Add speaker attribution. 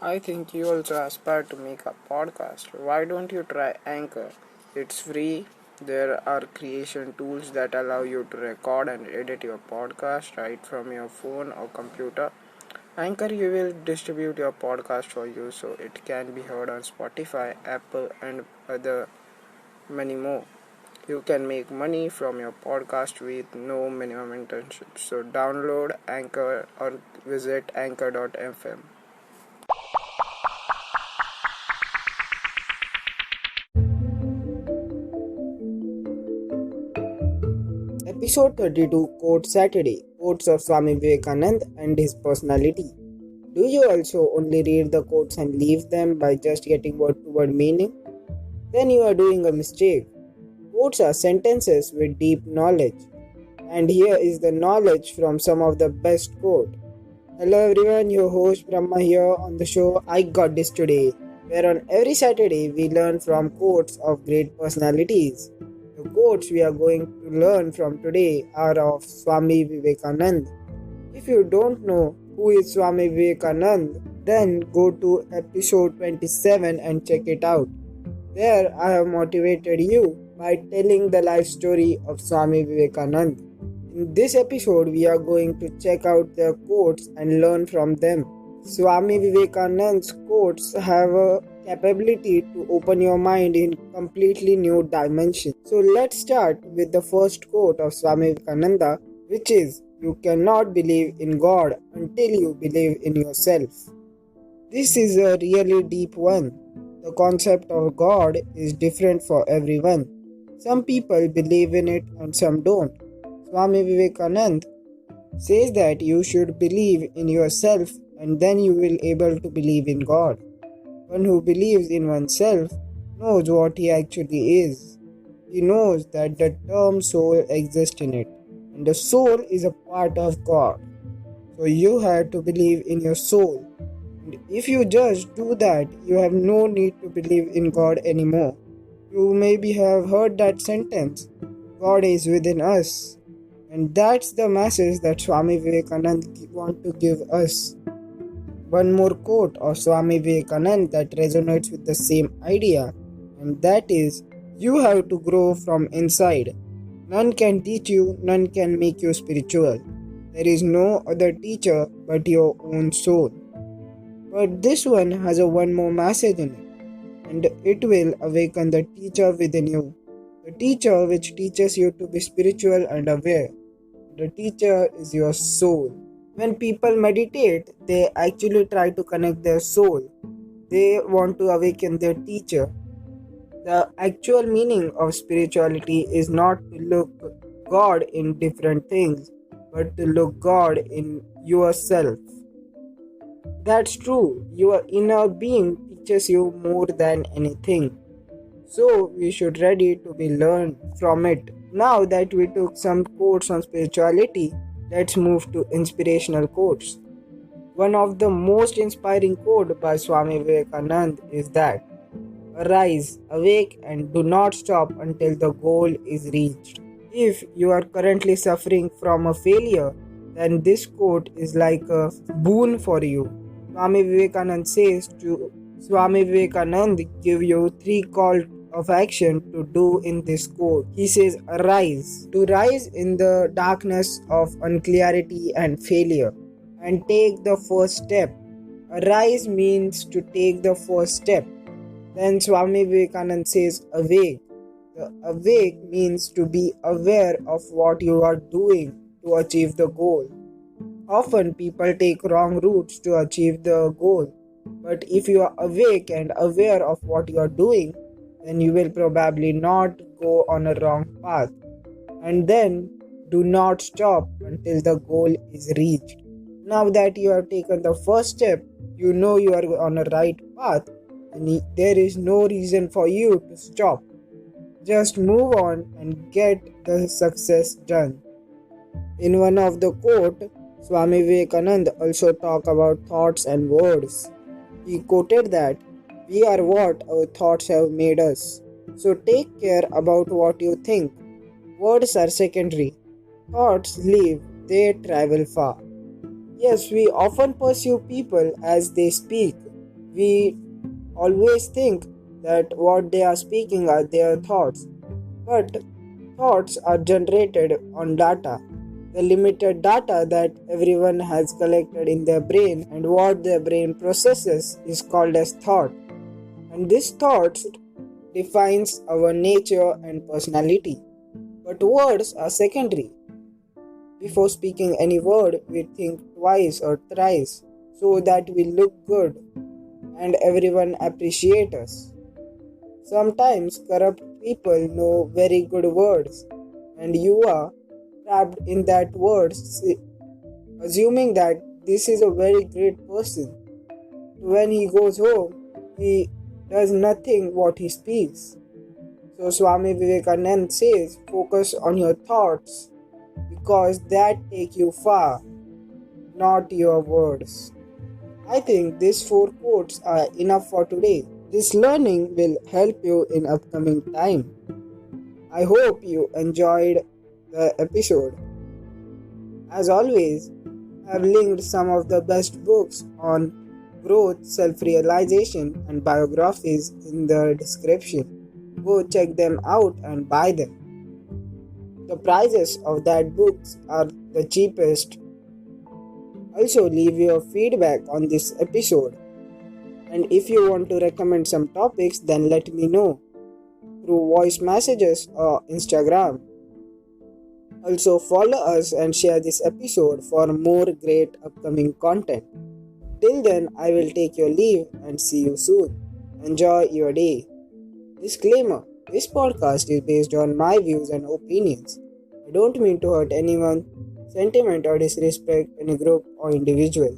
Speaker 1: I think you also aspire to make a podcast. Why don't you try Anchor? It's free. There are creation tools that allow you to record and edit your podcast right from your phone or computer. Anchor you will distribute your podcast for you so it can be heard on Spotify, Apple and other many more. You can make money from your podcast with no minimum internship. So download Anchor or visit anchor.fm. Episode 32 Quote Saturday Quotes of Swami Vivekananda and his personality. Do you also only read the quotes and leave them by just getting word to word meaning? Then you are doing a mistake. Quotes are sentences with deep knowledge. And here is the knowledge from some of the best quote. Hello everyone, your host Brahma here on the show I Got This Today, where on every Saturday we learn from quotes of great personalities. The quotes we are going to learn from today are of Swami Vivekananda. If you don't know who is Swami Vivekananda, then go to episode 27 and check it out. There I have motivated you by telling the life story of Swami Vivekananda. In this episode, we are going to check out their quotes and learn from them. Swami Vivekananda's quotes have a capability to open your mind in completely new dimensions. So let's start with the first quote of Swami Vivekananda, which is, "You cannot believe in God until you believe in yourself." This is a really deep one. The concept of God is different for everyone. Some people believe in it and some don't. Swami Vivekananda says that you should believe in yourself and then you will able to believe in God. One who believes in oneself knows what he actually is. He knows that the term soul exists in it and the soul is a part of God. So you have to believe in your soul. And if you just do that, you have no need to believe in God anymore. You maybe have heard that sentence, God is within us. And that's the message that Swami Vivekananda want to give us. One more quote of Swami Vivekananda that resonates with the same idea, and that is, you have to grow from inside. None can teach you, none can make you spiritual. There is no other teacher but your own soul. But this one has a one more message in it, and it will awaken the teacher within you. The teacher which teaches you to be spiritual and aware. The teacher is your soul. When people meditate, they actually try to connect their soul. They want to awaken their teacher. The actual meaning of spirituality is not to look God in different things, but to look God in yourself. That's true. Your inner being teaches you more than anything. So we should ready to be learned from it. Now that we took some quotes on spirituality, let's move to inspirational quotes. One of the most inspiring quote by Swami Vivekananda is that, "Arise, awake and do not stop until the goal is reached." If you are currently suffering from a failure, then this quote is like a boon for you. Swami Vivekananda says to Swami Vivekananda give you three calls of action to do in this quote. He says, arise, to rise in the darkness of unclarity and failure, and take the first step. Arise means to take the first step. Then Swami Vivekananda says, awake. The awake means to be aware of what you are doing to achieve the goal. Often people take wrong routes to achieve the goal. But if you are awake and aware of what you are doing, then you will probably not go on a wrong path. And then do not stop until the goal is reached. Now that you have taken the first step, you know you are on a right path, and there is no reason for you to stop. Just move on and get the success done. In one of the quote, Swami Vivekananda also talked about thoughts and words. He quoted that, "We are what our thoughts have made us. So take care about what you think. Words are secondary. Thoughts live, they travel far." Yes, we often pursue people as they speak. We always think that what they are speaking are their thoughts, but thoughts are generated on data. The limited data that everyone has collected in their brain and what their brain processes is called as thought. And this thoughts defines our nature and personality. But words are secondary. Before speaking any word, we think twice or thrice so that we look good and everyone appreciate us. Sometimes corrupt people know very good words and you are trapped in that words assuming that this is a very great person. When he goes home, he does nothing what he speaks. So Swami Vivekananda says, focus on your thoughts because that take you far, not your words. I think these 4 quotes are enough for today. This learning will help you in upcoming time. I hope you enjoyed the episode. As always, I have linked some of the best books on growth, self-realization and biographies in the description. Go check them out and buy them. The prices of that books are the cheapest. Also leave your feedback on this episode. And if you want to recommend some topics, then let me know through voice messages or Instagram. Also follow us and share this episode for more great upcoming content. Till then, I will take your leave and see you soon. Enjoy your day. Disclaimer: this podcast is based on my views and opinions. I don't mean to hurt anyone's sentiment or disrespect any group or individual.